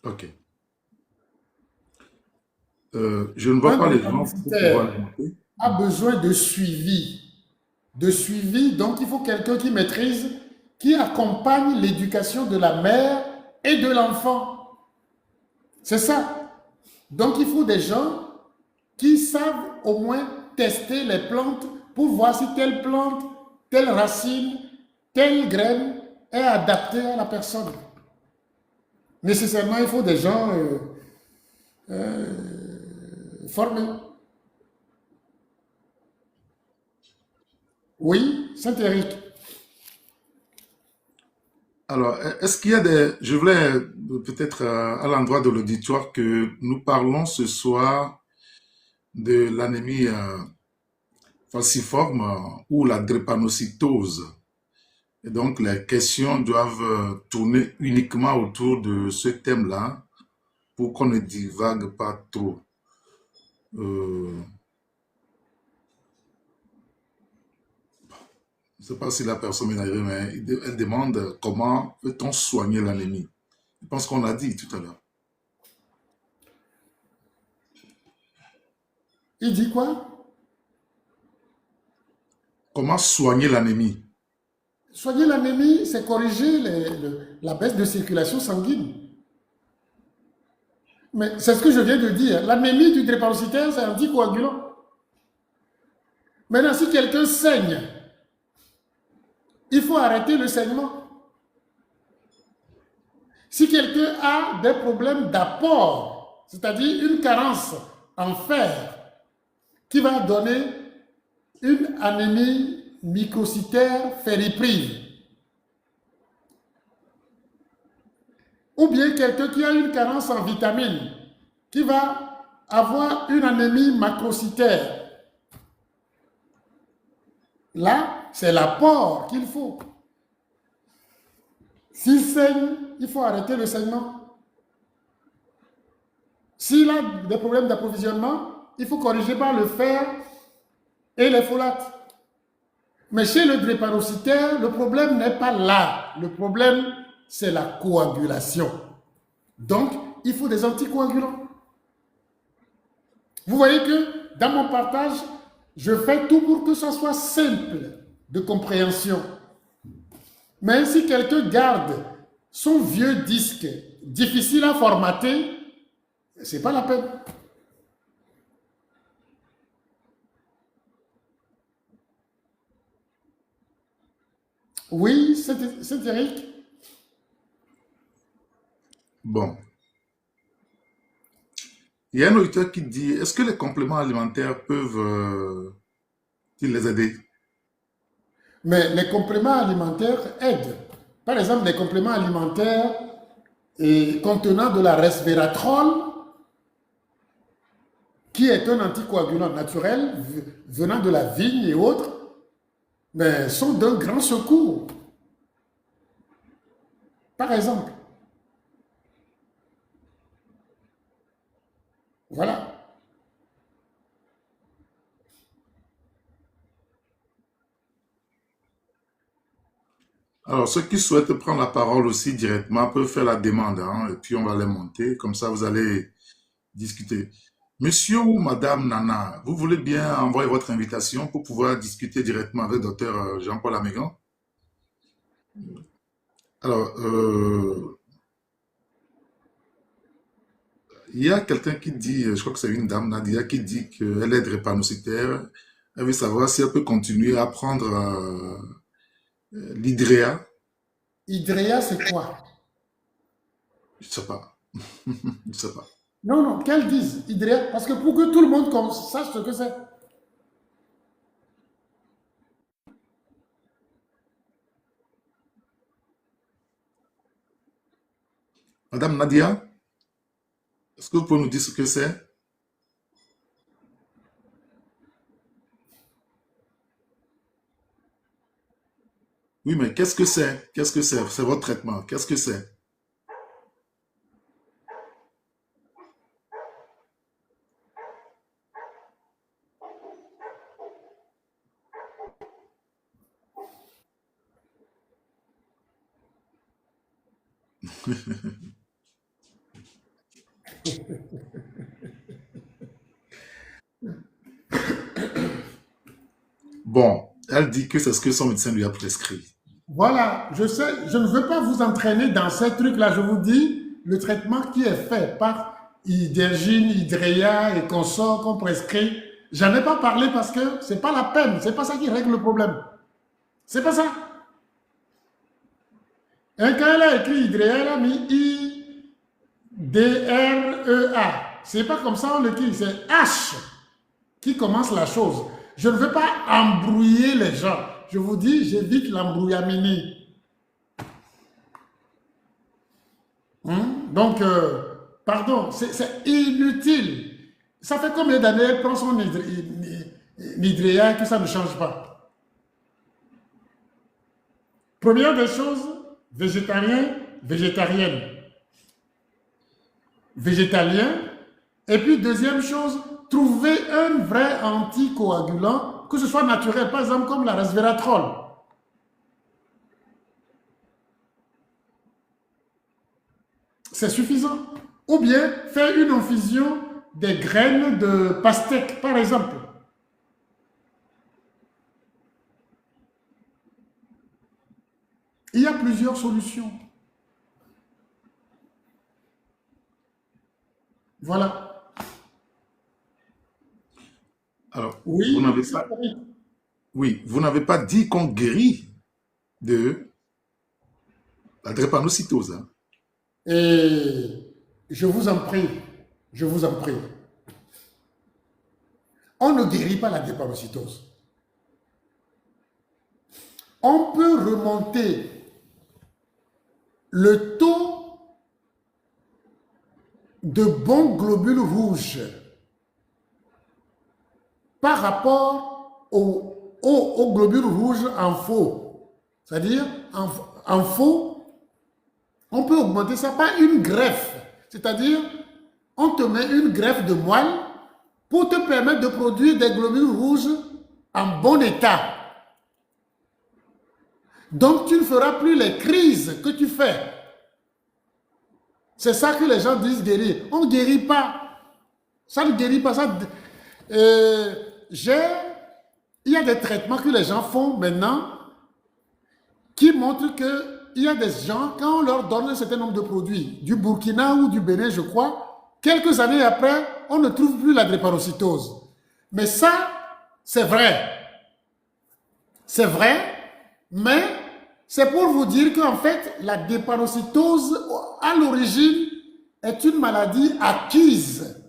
Ok. Je ne vois Un pas les gens pour pouvoir les drépanocytaire monter. a besoin de suivi. De suivi, donc il faut quelqu'un qui maîtrise, qui accompagne l'éducation de la mère et de l'enfant. C'est ça. Donc il faut des gens qui savent au moins tester les plantes pour voir si telle plante, telle racine, telle graine est adaptée à la personne. Nécessairement, il faut des gens formés. Oui, Saint-Éric. Alors, est-ce qu'il y a des... Je voulais peut-être à l'endroit de l'auditoire que nous parlons ce soir de l'anémie falciforme ou la drépanocytose. Et donc, les questions doivent tourner uniquement autour de ce thème-là pour qu'on ne divague pas trop. Euh, je ne sais pas si la personne est arrivée, mais elle demande comment peut-on soigner l'anémie. Je pense qu'on l'a dit tout à l'heure. Il dit quoi? Comment soigner l'anémie? Soigner l'anémie, c'est corriger la baisse de circulation sanguine. Mais c'est ce que je viens de dire. L'anémie du drépanocytaire, c'est anticoagulant. Maintenant, si quelqu'un saigne, il faut arrêter le saignement. Si quelqu'un a des problèmes d'apport, c'est-à-dire une carence en fer, qui va donner une anémie microcytaire fériprive, ou bien quelqu'un qui a une carence en vitamines, qui va avoir une anémie macrocytaire, là, c'est l'apport qu'il faut. S'il saigne, il faut arrêter le saignement. S'il a des problèmes d'approvisionnement, il faut corriger par le fer et les folates. Mais chez le drépanocytaire, le problème n'est pas là. Le problème, c'est la coagulation. Donc, il faut des anticoagulants. Vous voyez que dans mon partage, je fais tout pour que ça soit simple de compréhension. Mais si quelqu'un garde son vieux disque difficile à formater, c'est pas la peine. Oui, c'est Eric. Bon, il y a un auditeur qui dit, est-ce que les compléments alimentaires peuvent ils les aider? Mais les compléments alimentaires aident. Par exemple, les compléments alimentaires contenant de la resveratrol, qui est un anticoagulant naturel venant de la vigne et autres, mais sont d'un grand secours. Par exemple, voilà. Alors, ceux qui souhaitent prendre la parole aussi directement peuvent faire la demande, hein, et puis on va les monter. Comme ça, vous allez discuter. Monsieur ou Madame Nana, vous voulez bien envoyer votre invitation pour pouvoir discuter directement avec Dr Jean-Paul Amégan? Alors, il y a quelqu'un qui dit, je crois que c'est une dame, Nadia, qui dit qu'elle est drépanocytaire. Elle veut savoir si elle peut continuer à prendre l'hydréa. Hydrea, c'est quoi? Je ne sais pas. Je ne sais pas. Non, non, qu'elles disent Hydrea, parce que pour que tout le monde sache ce que c'est. Madame Nadia, est-ce que vous pouvez nous dire ce que c'est? Oui, mais qu'est-ce que c'est? Qu'est-ce que c'est? C'est votre traitement. Qu'est-ce que c'est? Bon, elle dit que c'est ce que son médecin lui a prescrit. Voilà, je sais, je ne veux pas vous entraîner dans ces trucs-là. Je vous dis, le traitement qui est fait par Hydergine, Hydrea et consorts qu'on prescrit, j'en ai pas parlé parce que c'est pas la peine, c'est pas ça qui règle le problème. C'est pas ça. Un quand elle a écrit Hydrea, elle a mis I-D-R-E-A. C'est pas comme ça on l'écrit, c'est H qui commence la chose. Je ne veux pas embrouiller les gens. Je vous dis, j'évite l'embrouillamini. Donc, pardon, c'est inutile. Ça fait combien d'années elle prend son Nidrea que ça ne change pas? Première des choses, végétarien, végétarienne. Végétalien. Et puis, deuxième chose, trouver un vrai anticoagulant, que ce soit naturel, par exemple comme la resveratrol. C'est suffisant. Ou bien faire une infusion des graines de pastèque, par exemple. Il y a plusieurs solutions. Voilà. Alors, Oui, vous n'avez pas dit qu'on guérit de la drépanocytose. Hein. et je vous en prie, je vous en prie. On ne guérit pas la drépanocytose. On peut remonter le taux de bons globules rouges par rapport aux globules rouges en faux. C'est-à-dire, en faux, on peut augmenter ça par une greffe. C'est-à-dire, on te met une greffe de moelle pour te permettre de produire des globules rouges en bon état. Donc, tu ne feras plus les crises que tu fais. C'est ça que les gens disent guérir. On ne guérit pas. Ça ne guérit pas. Il y a des traitements que les gens font maintenant qui montrent qu'il y a des gens, quand on leur donne un certain nombre de produits, du Burkina ou du Bénin, je crois, quelques années après, on ne trouve plus la drépanocytose. Mais ça, c'est vrai. C'est vrai, mais c'est pour vous dire qu'en fait, la drépanocytose, à l'origine, est une maladie acquise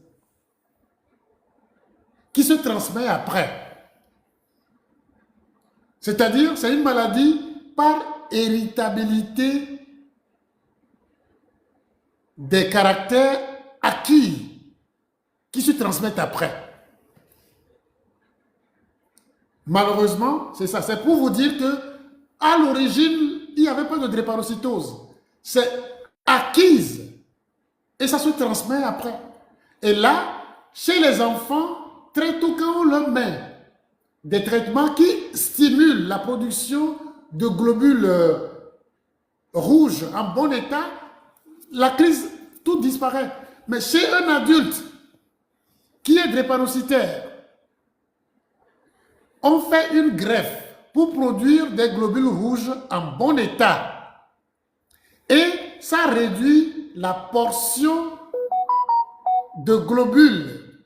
qui se transmet après. C'est-à-dire, c'est une maladie par héritabilité des caractères acquis qui se transmettent après. Malheureusement, c'est ça. C'est pour vous dire que à l'origine, il n'y avait pas de drépanocytose. C'est acquise et ça se transmet après. Et là, chez les enfants, très tôt quand on leur met des traitements qui stimulent la production de globules rouges en bon état, la crise, tout disparaît. Mais chez un adulte qui est drépanocytaire, on fait une greffe pour produire des globules rouges en bon état. Et ça réduit la portion de globules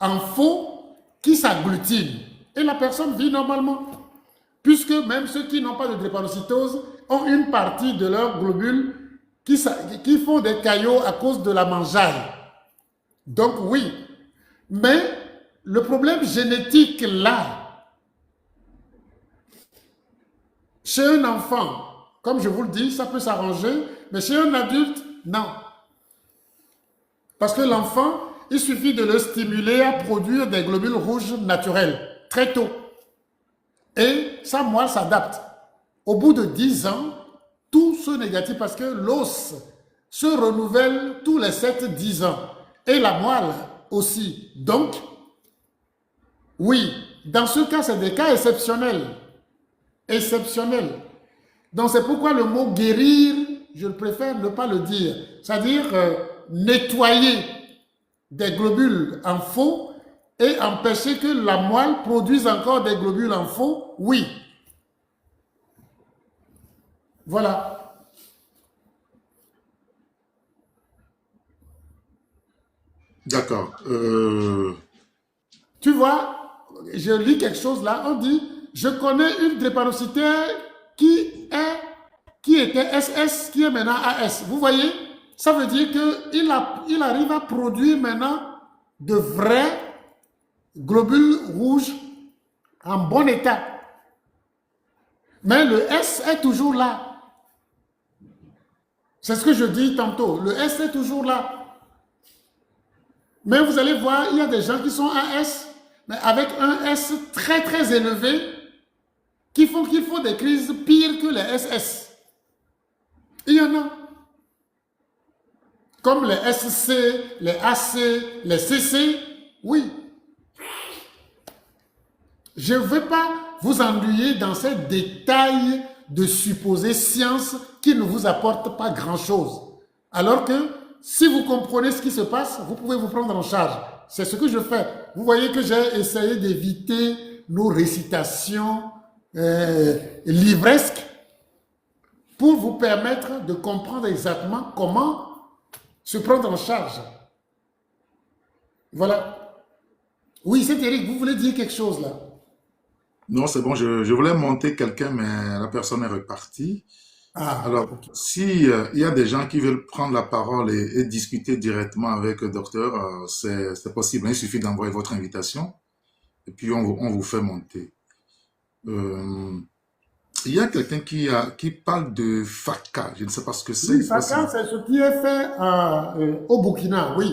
en faux qui s'agglutinent. Et la personne vit normalement. Puisque même ceux qui n'ont pas de drépanocytose ont une partie de leurs globules qui font des caillots à cause de la mangeaille. Donc oui. Mais le problème génétique là, chez un enfant, comme je vous le dis, ça peut s'arranger, mais chez un adulte, non. Parce que l'enfant, il suffit de le stimuler à produire des globules rouges naturels, très tôt. Et sa moelle s'adapte. Au bout de 10 ans, tout ce négatif, parce que l'os se renouvelle tous les 7-10 ans. Et la moelle aussi. Donc, oui, dans ce cas, c'est des cas exceptionnels. Exceptionnels. Donc, c'est pourquoi le mot guérir, je préfère ne pas le dire. C'est-à-dire nettoyer. des globules en faux et empêcher que la moelle produise encore des globules en faux? Oui. Voilà. D'accord. Tu vois, je lis quelque chose là, on dit, je connais une drépanocytaire qui était SS, qui est maintenant AS. Vous voyez, ça veut dire qu'il arrive à produire maintenant de vrais globules rouges en bon état. Mais le S est toujours là. C'est ce que je dis tantôt. Le S est toujours là. Mais vous allez voir, il y a des gens qui sont AS, mais avec un S très très élevé, qui font qu'il faut des crises pires que les SS. Il y en a. Comme les SC, les AC, les CC, oui. Je ne veux pas vous ennuyer dans ces détails de supposées sciences qui ne vous apportent pas grand-chose. Alors que si vous comprenez ce qui se passe, vous pouvez vous prendre en charge. C'est ce que je fais. Vous voyez que j'ai essayé d'éviter nos récitations livresques pour vous permettre de comprendre exactement comment se prendre en charge. Voilà. Oui, c'est Eric, vous voulez dire quelque chose là? Non, c'est bon, je voulais monter quelqu'un, mais la personne est repartie. Ah, Alors, ok. si il y a des gens qui veulent prendre la parole et discuter directement avec le docteur, c'est possible, hein. Il suffit d'envoyer votre invitation et puis on vous fait monter. Euh, il y a quelqu'un qui parle de FACA. Je ne sais pas ce que c'est. Je Oui, sais pas FACA, si... c'est ce qui est fait au Burkina, oui.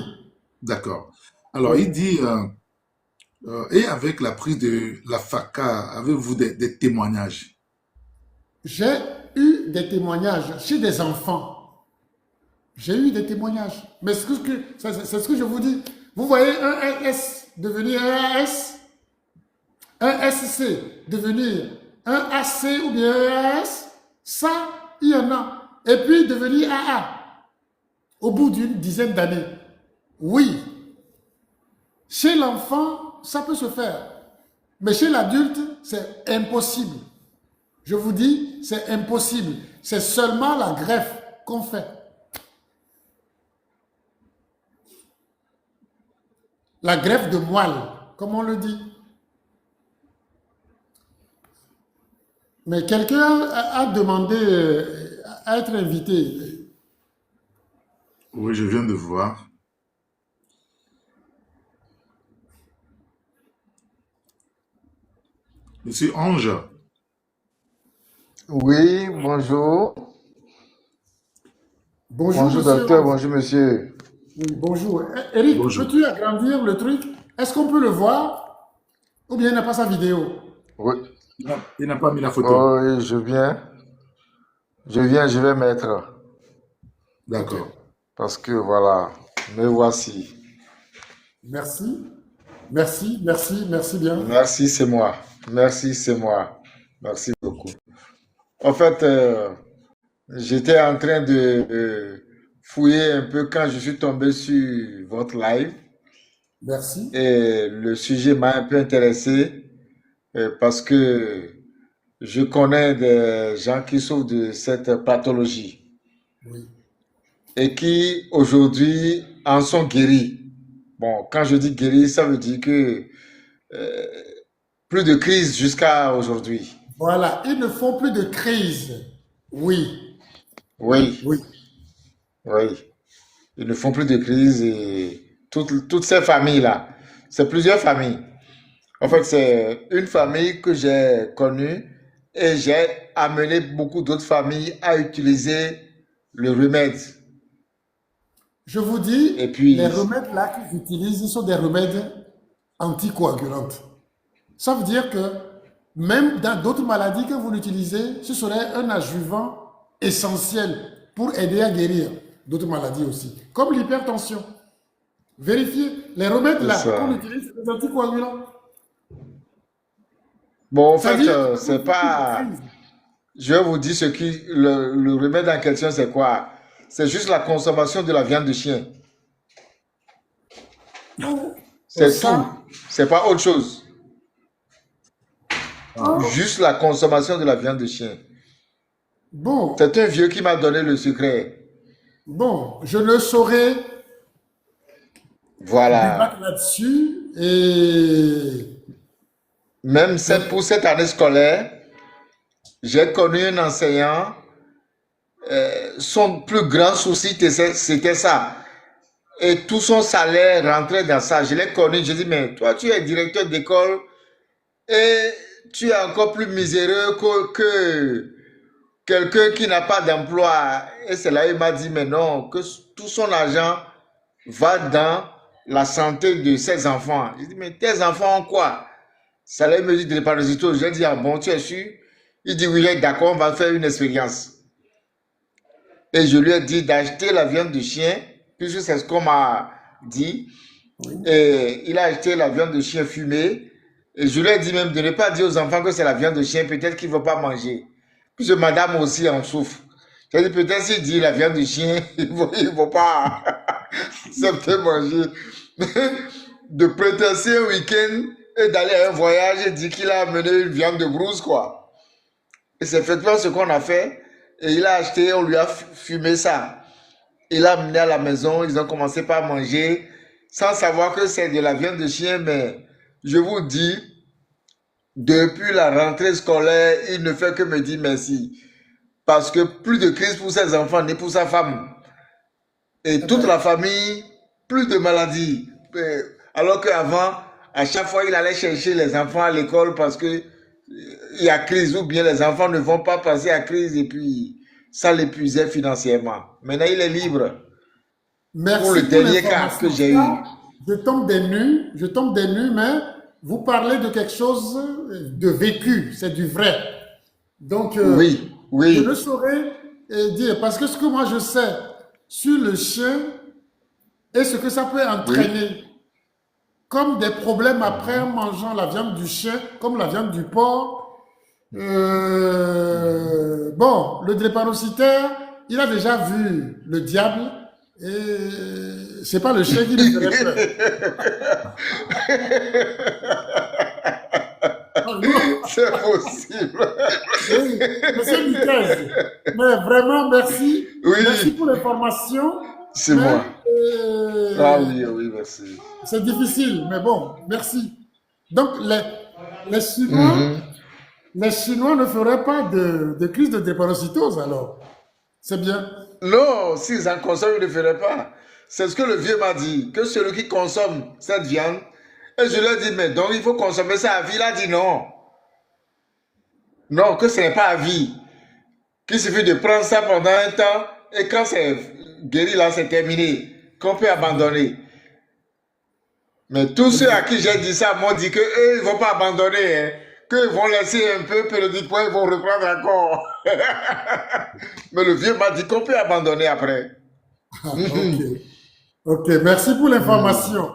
D'accord. Alors, Oui. il dit, et avec la prise de la FACA, avez-vous des témoignages? J'ai eu des témoignages chez des enfants. J'ai eu des témoignages. Mais c'est ce que je vous dis. Vous voyez un S devenir un AS, un SC devenir un AC ou bien un AS, ça, il y en a. Et puis devenir AA au bout d'une dizaine d'années. Oui, chez l'enfant, ça peut se faire. Mais chez l'adulte, c'est impossible. Je vous dis, c'est impossible. C'est seulement la greffe qu'on fait. La greffe de moelle, comme on le dit. Mais quelqu'un a demandé à être invité. Oui, je viens de voir. Monsieur Ange, Oui, bonjour. Bonjour, Bonjour monsieur docteur, Ange. bonjour monsieur. Oui, bonjour. Eric, bonjour. peux-tu agrandir le truc? Est-ce qu'on peut le voir? Ou bien il n'a pas sa vidéo? Oui, Il n'a pas mis la photo. oh, oui, je vais mettre. Ok. D'accord. Parce que voilà, me voici. Merci. Merci, merci, merci bien. Merci, c'est moi. Merci, c'est moi. Merci beaucoup. En fait, j'étais en train de fouiller un peu quand je suis tombé sur votre live Merci. et le sujet m'a un peu intéressé parce que je connais des gens qui souffrent de cette pathologie Oui. et qui aujourd'hui en sont guéris. Bon, quand je dis guéris, ça veut dire que euh, plus de crise jusqu'à aujourd'hui. Voilà, ils ne font plus de crise. Oui, Oui, oui. oui. Ils ne font plus de crise et toutes ces familles-là, c'est plusieurs familles. En fait, c'est une famille que j'ai connue et j'ai amené beaucoup d'autres familles à utiliser le remède. Je vous dis, Et les puis, remèdes là qu'ils utilisent, ils sont des remèdes anticoagulants. Ça veut dire que même dans d'autres maladies que vous l'utilisez, ce serait un adjuvant essentiel pour aider à guérir d'autres maladies aussi, comme l'hypertension. Vérifiez, les remèdes c'est là qu'on ça. utilise, c'est des anticoagulants. Bon, en Ça veut fait, dire que vous c'est ne faites plus de pas. crise. Je vais vous dire le remède en question, c'est quoi? C'est juste la consommation de la viande de chien. Oh, C'est tout. ça, C'est pas autre chose. Ah, Juste la consommation de la viande de chien. bon, C'est un vieux qui m'a donné le secret. bon, je ne saurais débattre Voilà. là-dessus et Même pour cette année scolaire, j'ai connu un enseignant. Son plus grand souci, c'était ça. Et tout son salaire rentrait dans ça. Je l'ai connu. Je dis, mais toi, tu es directeur d'école et tu es encore plus miséreux que quelqu'un qui n'a pas d'emploi. Et c'est là il m'a dit, mais non, que tout son argent va dans la santé de ses enfants. Je dis, mais tes enfants ont quoi? Ça là, il me dit, de parasito. Je lui ai dit, ah bon, tu es sûr? Il dit, oui, d'accord, on va faire une expérience. Et je lui ai dit d'acheter la viande de chien, puisque c'est ce qu'on m'a dit. oui. Et il a acheté la viande de chien fumée. Et je lui ai dit même de ne pas dire aux enfants que c'est la viande de chien, peut-être qu'ils ne vont pas manger. Puisque madame aussi en souffre. J'ai dit peut-être s'il dit la viande de chien, ils ne vont pas accepter manger. De prétexter un week-end et d'aller à un voyage et dire qu'il a amené une viande de brousse, quoi. Et c'est effectivement ce qu'on a fait. Et il a acheté, on lui a fumé ça. Il l'a amené à la maison, ils ont commencé par manger, sans savoir que c'est de la viande de chien, mais je vous dis, depuis la rentrée scolaire, il ne fait que me dire merci. Parce que plus de crise pour ses enfants, ni pour sa femme. Et Eh toute ben, la famille, plus de maladies. Alors qu'avant, à chaque fois, il allait chercher les enfants à l'école parce que il y a crise ou bien les enfants ne vont pas passer à crise et puis ça l'épuisait financièrement. Maintenant, il est libre. Pour le merci pour dernier cas que l'information. j'ai eu. Ça, je tombe des nues, mais vous parlez de quelque chose de vécu, c'est du vrai. Donc, Oui, je ne oui. saurais dire, parce que ce que moi je sais sur le chien et ce que ça peut Oui. entraîner, comme des problèmes après en mhm, mangeant la viande du chien, comme la viande du porc. mhm. Bon, le drépanocytaire, il a déjà vu le diable et c'est pas le chien qui lui ferait peur. Franchement, C'est possible. oui, monsieur Nicaise, mais vraiment merci. Merci Oui, pour l'information, c'est mais moi. Ah oui, oui, merci. c'est difficile, mais bon, merci. Donc, les Chinois, Mhm. les Chinois ne feraient pas de crise de drépanocytose alors. C'est bien. Non, s'ils en consomment, ils ne le feraient pas. C'est ce que le vieux m'a dit, que celui qui consomme cette viande, et je lui ai dit, mais donc il faut consommer ça à vie. Il a dit non. Non, que ce n'est pas à vie. Qu'il suffit de prendre ça pendant un temps, et quand c'est guéri, là, c'est terminé. Qu'on peut abandonner. Mais tous ceux à qui j'ai dit ça m'ont dit qu'eux, ils ne vont pas abandonner. Hein. Qu'ils vont laisser un peu périodiquement, ils vont reprendre encore. Mais le vieux m'a dit qu'on peut abandonner après. Ok. Ok, merci pour Hmm. l'information.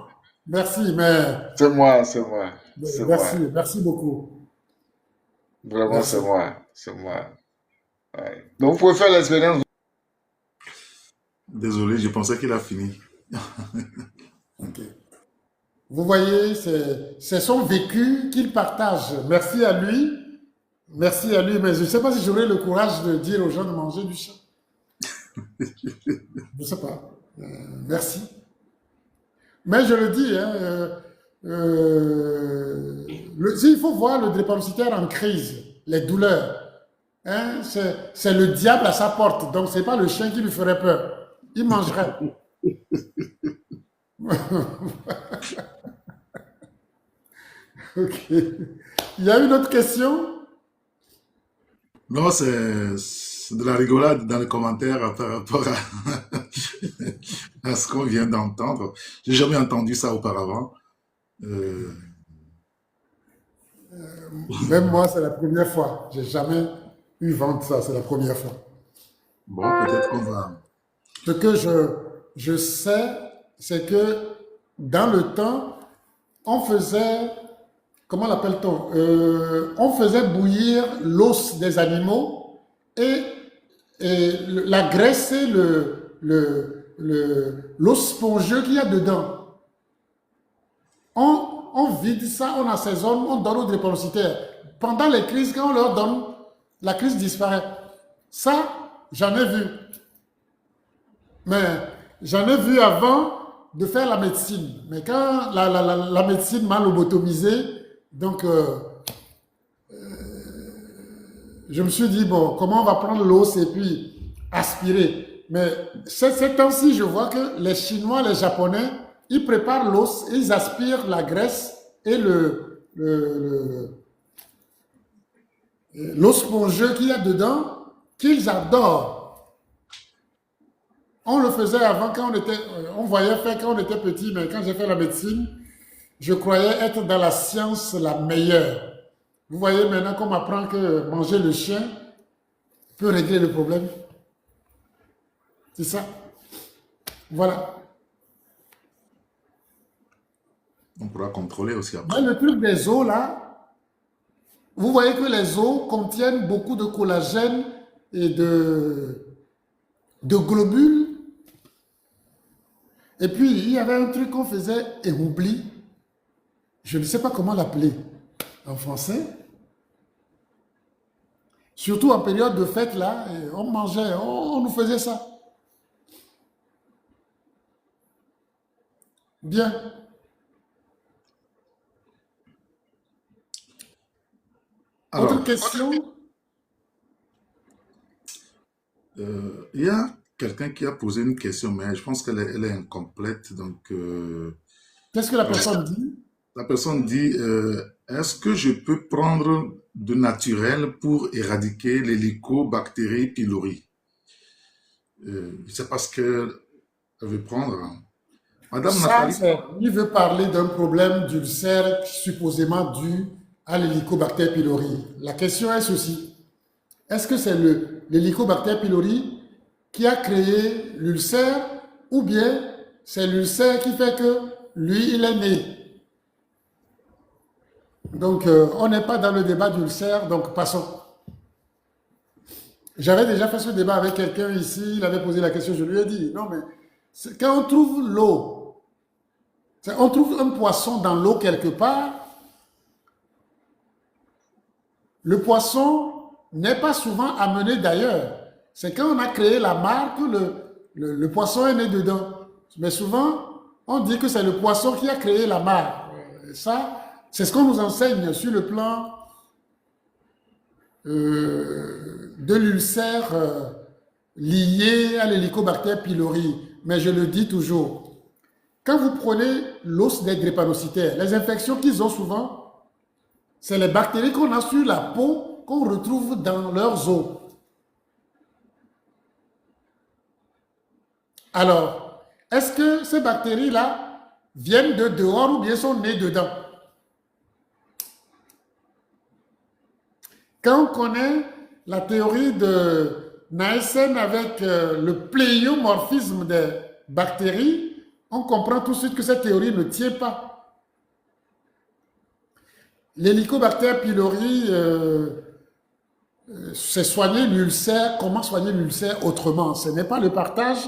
Merci, mais C'est moi, c'est moi, c'est moi. merci, merci beaucoup. Vraiment, c'est Merci. moi, c'est moi. Ouais. Donc, vous pouvez faire l'expérience. Désolé, je pensais qu'il a fini. Ok. Vous voyez, c'est son vécu qu'il partage. Merci à lui, mais je ne sais pas si j'aurai le courage de dire aux gens de manger du chien. Je ne sais pas. Merci. Mais je le dis, hein, il faut voir le drépanocytaire en crise, les douleurs. Hein, c'est le diable à sa porte, donc c'est pas le chien qui lui ferait peur. Il mangerait. Ok. Il y a une autre question? Non, c'est de la rigolade dans les commentaires par rapport à ce qu'on vient d'entendre. J'ai jamais entendu ça auparavant. Euh, Même moi, c'est la première fois. J'ai jamais eu vent de ça, c'est la première fois. bon, peut-être qu'on va. Ce que je sais, c'est que dans le temps, on faisait, comment l'appelle-t-on? On faisait bouillir l'os des animaux et, la graisse et l'os spongieux qu'il y a dedans. On vide ça, on assaisonne, on donne aux drépanocytaires. Pendant les crises, quand on leur donne, la crise disparaît. Ça, j'en ai vu. Mais j'en ai vu avant de faire la médecine. Mais quand la médecine m'a lobotomisé, donc je me suis dit, bon, comment on va prendre l'os et puis aspirer. Mais ces temps-ci, je vois que les Chinois, les Japonais, ils préparent l'os, ils aspirent la graisse et l'os spongieux qu'il y a dedans, qu'ils adorent. On le faisait avant quand on voyait faire quand on était petit, mais quand j'ai fait la médecine, je croyais être dans la science la meilleure. Vous voyez maintenant qu'on m'apprend que manger le chien peut régler le problème. C'est ça. Voilà. On pourra contrôler aussi après. Mais le truc des os là, vous voyez que les os contiennent beaucoup de collagène et de globules. Et puis, il y avait un truc qu'on faisait et oublie. Je ne sais pas comment l'appeler en français. Surtout en période de fête, là, on mangeait, on nous faisait ça. Bien. Alors, Autre question? il y a quelqu'un qui a posé une question, mais je pense qu'elle est incomplète. Donc, Qu'est-ce que la personne dit? la personne dit, est-ce que je peux prendre de naturel pour éradiquer l'hélicobactérie pylori? Je ne sais pas ce qu'elle veut prendre. Madame Ça, Nathalie, il veut parler d'un problème d'ulcère supposément dû à l'hélicobactère pylori. La question est ceci. Est-ce que c'est l'hélicobactère pylori qui a créé l'ulcère ou bien c'est l'ulcère qui fait que lui, il est né? Donc, on n'est pas dans le débat d'ulcère, donc passons. J'avais déjà fait ce débat avec quelqu'un ici, il avait posé la question, je lui ai dit, non mais, quand on trouve l'eau, on trouve un poisson dans l'eau quelque part, le poisson n'est pas souvent amené d'ailleurs. C'est quand on a créé la mare que le poisson est né dedans. Mais souvent, on dit que c'est le poisson qui a créé la mare. Ça, c'est ce qu'on nous enseigne sur le plan de l'ulcère lié à l'hélicobactère pylori. Mais je le dis toujours, quand vous prenez l'os des drépanocytaires, les infections qu'ils ont souvent, c'est les bactéries qu'on a sur la peau qu'on retrouve dans leurs os. Alors, est-ce que ces bactéries-là viennent de dehors ou bien sont nées dedans? Quand on connaît la théorie de Naesen avec le pléiomorphisme des bactéries, on comprend tout de suite que cette théorie ne tient pas. L'hélicobactère pylori, c'est soigner l'ulcère. Comment soigner l'ulcère autrement? Ce n'est pas le partage.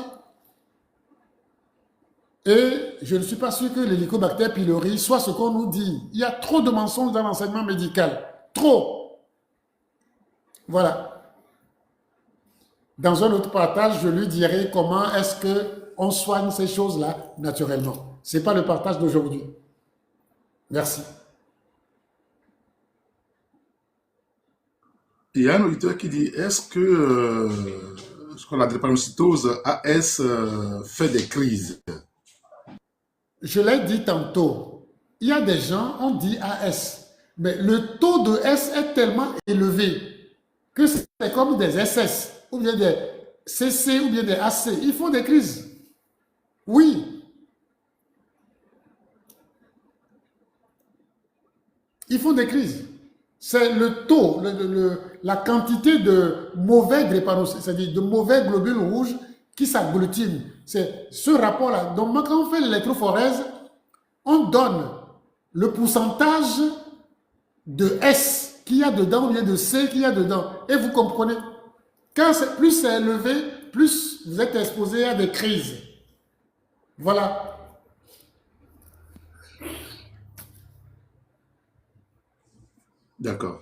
Et je ne suis pas sûr que l'hélicobactère pylori soit ce qu'on nous dit. Il y a trop de mensonges dans l'enseignement médical. Trop. Voilà. Dans un autre partage, je lui dirai comment est-ce qu'on soigne ces choses-là naturellement. Ce n'est pas le partage d'aujourd'hui. Merci. il y a un auditeur qui dit, est-ce que la drépanocytose AS fait des crises? Je l'ai dit tantôt, il y a des gens, on dit AS, mais le taux de S est tellement élevé que c'est comme des SS, ou bien des CC, ou bien des AC. Ils font des crises. Oui, ils font des crises. C'est le taux, la quantité de mauvais drépanocytes, c'est-à-dire de mauvais globules rouges qui s'agglutinent. C'est ce rapport-là. Donc, quand on fait l'électrophorèse, on donne le pourcentage de S qu'il y a dedans ou bien de C qu'il y a dedans. Et vous comprenez, plus c'est élevé, plus vous êtes exposé à des crises. Voilà. D'accord.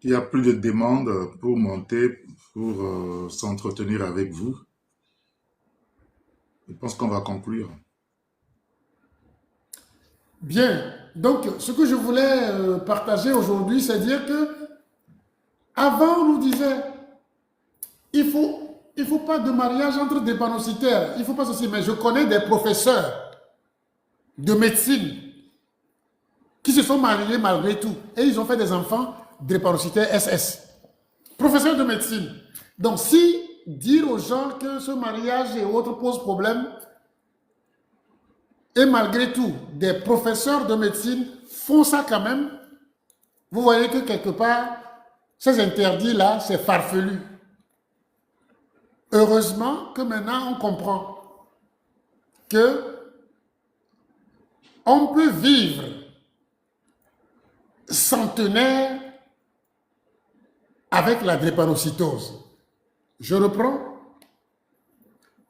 Il n'y a plus de demande pour monter, pour s'entretenir avec vous. Je pense qu'on va conclure. Bien. Donc, ce que je voulais partager aujourd'hui, c'est dire que avant, on nous disait, il faut pas de mariage entre drépanocytaires. Il faut pas ceci. Mais je connais des professeurs de médecine qui se sont mariés malgré tout. Et ils ont fait des enfants drépanocytaires SS. Professeurs de médecine. Donc, si dire aux gens que ce mariage et autres pose problème, et malgré tout, des professeurs de médecine font ça quand même, vous voyez que quelque part, ces interdits-là, c'est farfelu. Heureusement que maintenant, on comprend que on peut vivre centenaire avec la drépanocytose. Je reprends.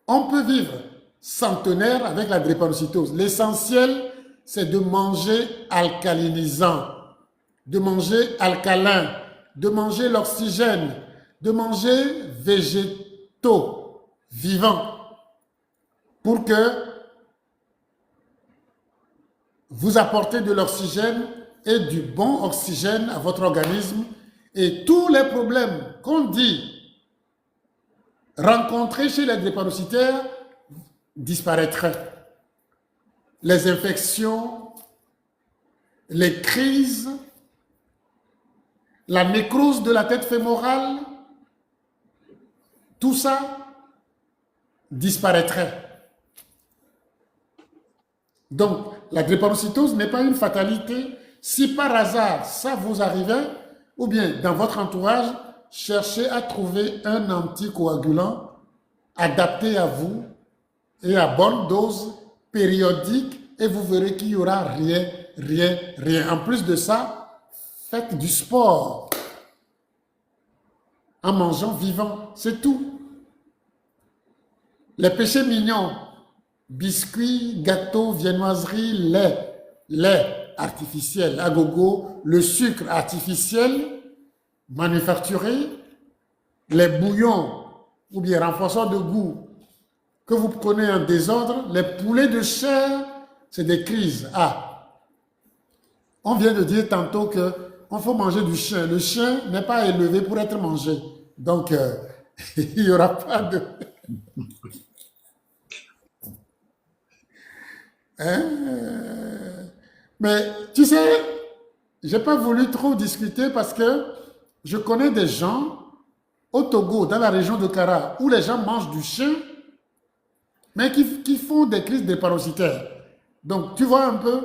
On peut vivre centenaire avec la drépanocytose. L'essentiel, c'est de manger alcalinisant, de manger alcalin, de manger l'oxygène, de manger végétaux vivants pour que vous apportez de l'oxygène et du bon oxygène à votre organisme et tous les problèmes qu'on dit rencontrés chez les drépanocytaires disparaîtraient. Les infections, les crises, la nécrose de la tête fémorale, tout ça disparaîtrait. Donc, la drépanocytose n'est pas une fatalité. Si par hasard ça vous arrivait, ou bien dans votre entourage, cherchez à trouver un anticoagulant adapté à vous et à bonne dose périodique et vous verrez qu'il n'y aura rien, rien, rien. En plus de ça, faites du sport en mangeant vivant, c'est tout. Les péchés mignons, biscuits, gâteaux, viennoiseries, lait artificiel à gogo, le sucre artificiel manufacturé, les bouillons ou bien renforçants de goût que vous prenez en désordre, les poulets de chair, c'est des crises. Ah, on vient de dire tantôt qu'on faut manger du chien. Le chien n'est pas élevé pour être mangé. Donc, il n'y aura pas de... Mais tu sais, j'ai pas voulu trop discuter parce que je connais des gens au Togo, dans la région de Kara, où les gens mangent du chien, mais qui font des crises drépanocytaires. Donc, tu vois un peu,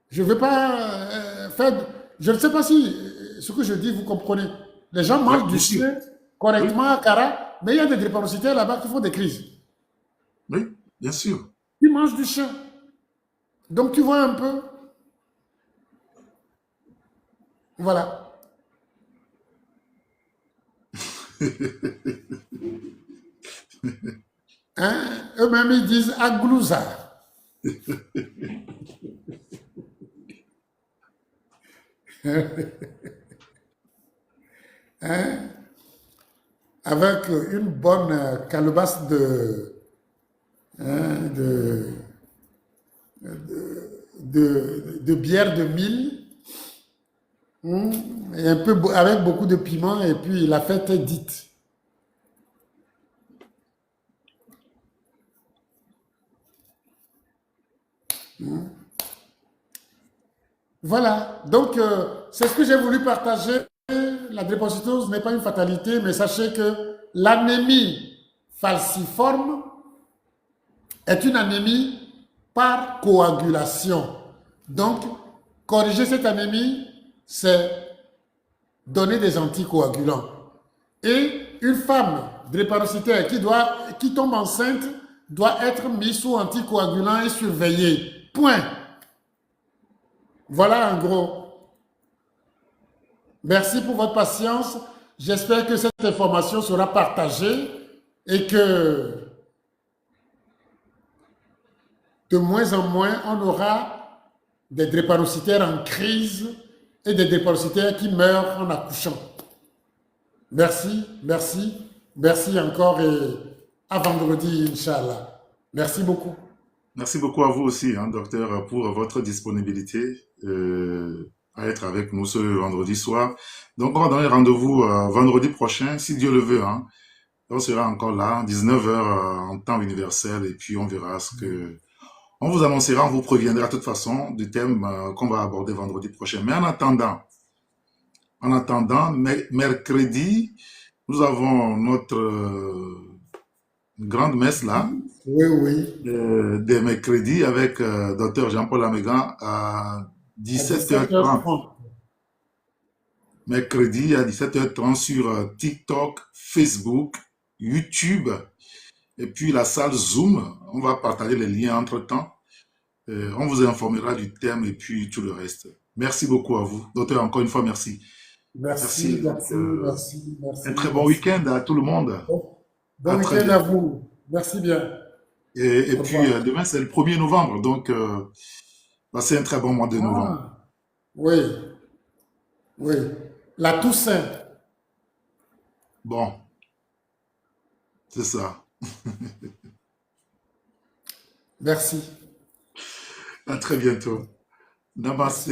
je ne veux pas faire... Je ne sais pas si ce que je dis, vous comprenez. Les gens mangent du chien correctement à Kara, mais il y a des drépanocytaires là-bas qui font des crises. Oui, bien sûr. Ils mangent du chien. Donc, tu vois un peu. Voilà. Hein? Eux-mêmes, ils disent aglouza. Hein? Avec une bonne calebasse hein, de bière de mille, et un peu avec beaucoup de piment, et puis la fête est dite. Voilà, donc c'est ce que j'ai voulu partager. La drépanocytose n'est pas une fatalité, mais sachez que l'anémie falciforme est une anémie par coagulation. Donc, corriger cette anémie, c'est donner des anticoagulants. Et une femme drépanocytaire qui tombe enceinte doit être mise sous anticoagulant et surveillée. Point. Voilà en gros. Merci pour votre patience. J'espère que cette information sera partagée et que de moins en moins, on aura des drépanocytaires en crise et des drépanocytaires qui meurent en accouchant. Merci, merci, merci encore et à vendredi, Inch'Allah. Merci beaucoup. Merci beaucoup à vous aussi, hein, docteur, pour votre disponibilité à être avec nous ce vendredi soir. Donc, on va donner rendez-vous vendredi prochain, si Dieu le veut. Hein. On sera encore là, 19 heures en temps universel, et puis on verra ce que... On vous annoncera, on vous préviendra de toute façon du thème qu'on va aborder vendredi prochain. Mais en attendant, mercredi, nous avons notre grande messe là, Oui, oui. des mercredis avec Dr Jean-Paul Amégan à À 17h30. 17h30. Mercredi à 17h30 sur TikTok, Facebook, YouTube et puis la salle Zoom. On va partager les liens entre-temps. On vous informera du thème et puis tout le reste. Merci beaucoup à vous. Docteur, encore une fois, merci. Merci, Merci. merci, merci, Un merci, très bon merci. week-end à tout le monde. Bon À très week-end à bientôt. vous. Merci bien. Et Au puis revoir. demain, c'est le 1er novembre. Donc, passez un très bon mois de novembre. Ah, oui, oui. La Toussaint. Bon, c'est ça. Merci. À très bientôt. Merci. Namaste.